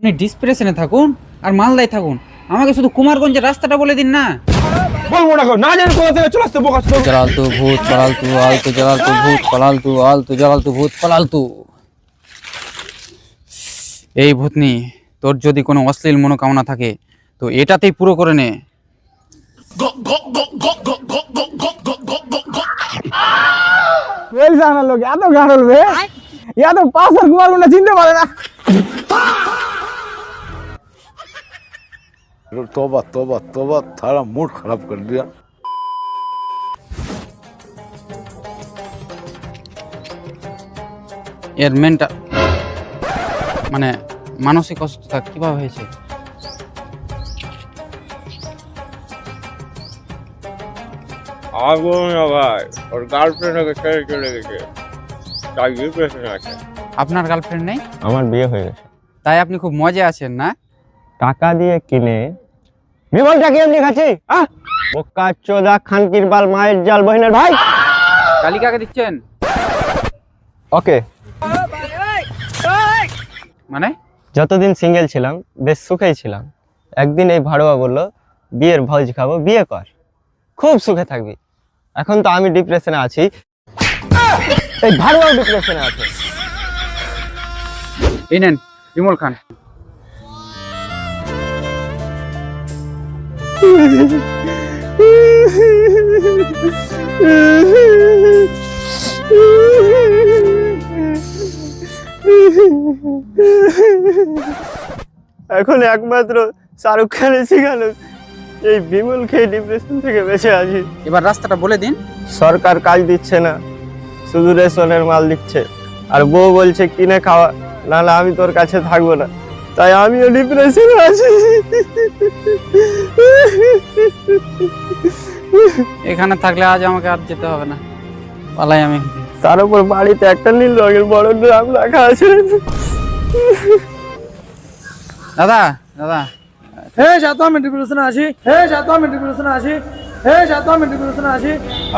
আপনি ডিসপ্রেশনে থাকুন আর মালদায় থাকুন, আমাকে শুধু কুমারগঞ্জের রাস্তাটা বলে দিন না। বলবো না, না জানি কোথা থেকে চলে আসতে বোকা ছোট। জলালতু ভূত পলালতু আলতু জলালতু ভূত পলালতু আলতু জলালতু ভূত পলালতু। এই ভূতনি, তোর যদি কোনো অশ্লীল মনোকামনা থাকে তো এটাতেই পুরো করে নে। জানা লোক এত গাড়ল বে, এত পাঁচ আর কুমার গুন্ডা চিনতে পারে না। तौबा तौबा तौबा, थारा मूड खराब कर दिया। এর মেন্টাল মানে মানসিক অসুস্থতা কিভাবে হয়েছে? আগুন না ভাই, ওর গার্লফ্রেন্ড ওকে ছেড়ে চলে গেছে, তাই ডিপ্রেশনে আছে। আপনার গার্লফ্রেন্ড নেই? আমার বিয়ে হয়ে গেছে। তাই আপনি খুব মজা আছেন না? টাকা দিয়ে কিনে বিমলটা কি এমনি খাচ্ছি? বোকা চোদা খানকির বাল মায়ের জাল বহিনের ভাই। গালি কাকে দিচ্ছেন? ওকে, মানে যতদিন সিঙ্গেল ছিলাম বেশ সুখেই ছিলাম। একদিন এই ভাড়ুয়া বলল বিয়ের ভোজ খাবো, বিয়ে কর, খুব সুখে থাকবি। এখন তো আমি ডিপ্রেশনে আছি, এই ভাড়ুয়াও ডিপ্রেশনে আছে। এই নেন বিমল খান। এখন একমাত্র শাহরুখ খানের শিখানো এই বিমল খেয়ে ডিপ্রেশন থেকে বেঁচে আছি। এবার রাস্তাটা বলে দিন। সরকার কাজ দিচ্ছে না, শুধু রেশনের মাল দিচ্ছে, আর বউ বলছে কিনে খাওয়া, নাহলে আমি তোর কাছে থাকবো না। তাই আমিও ডিপ্রেশনে আছি। এখানে থাকলে আজ আমাকে আর যেতে হবে না, পালাই আমি। তার উপর বাড়িতে একটা নীল রঙের বড় ড্রাম রাখা আছে। দাদা দাদা,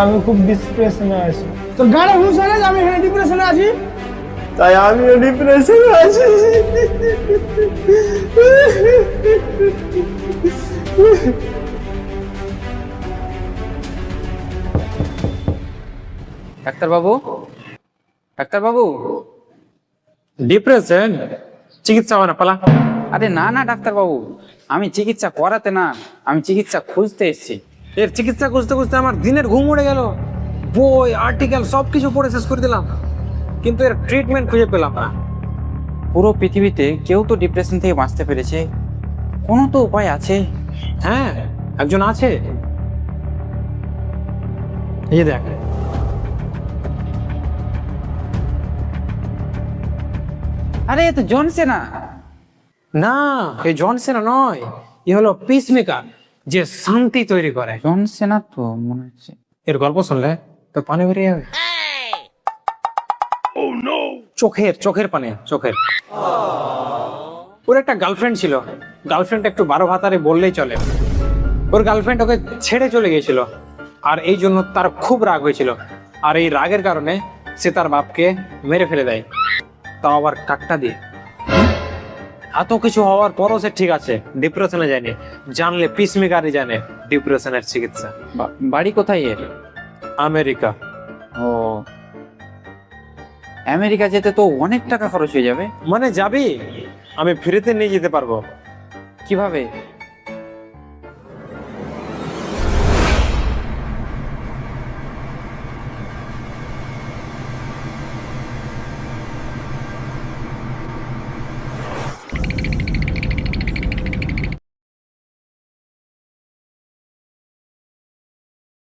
আমি খুব ডিপ্রেশনে আছি। তোর গাড়ি হুঁশ হয়ে গেছে, আমি এখানে ডিপ্রেশনে আছি। তাই আমিও ডিপ্রেশনে আছি। ডাক্তারবাবু, ডাক্তারবাবু। ডিপ্রেশন চিকিৎসা হয় না, পালা। আরে না না ডাক্তারবাবু, আমি চিকিৎসা করাতে না, আমি চিকিৎসা খুঁজতে এসেছি। এর চিকিৎসা খুঁজতে খুঁজতে আমার দিনের ঘুম উড়ে গেল, বই আর্টিকেল সব কিছু পড়ে শেষ করে দিলাম, কিন্তু এর ট্রিটমেন্ট খুঁজে পেলাম না। পুরো পৃথিবীতে কেউ তো ডিপ্রেশন থেকে বাঁচতে পেরেছে, কোনো তো উপায় আছে। হ্যাঁ, একজন আছে, এই যে দেখ। আরে এ তো জনসেনা। না, এই জনসেনা নয়, এ হলো পিসমেকার, যে শান্তি তৈরি করে। জনসেনা তো মনে হচ্ছে। এর গল্প শুনলে তো পানি বেরিয়ে যাবে। চোখের পানি, চোখের। ওর একটা গার্লফ্রেন্ড ছিল, গার্লফ্রেন্ড একটু 12 ভাতারে বললেই চলে। ওর গার্লফ্রেন্ড ওকে ছেড়ে চলে গিয়েছিল, আর এই জন্য তার খুব রাগ হয়েছিল, আর এই রাগের কারণে সে তার বাপকে মেরে ফেলে দেয়, তাও আবার কাকটা দিয়ে। এত কিছু হওয়ার পরও সে ঠিক আছে, ডিপ্রেশনে যায়নি। জানলে পিসমেকারই জানে ডিপ্রেশনের চিকিৎসা। বাড়ি কোথায় এর? আমেরিকা। ও, আমেরিকা যেতে তো অনেক টাকা খরচ হয়ে যাবে। মানে যাবি? আমি ফ্রিতে নিয়ে যেতে পারবো। কিভাবে?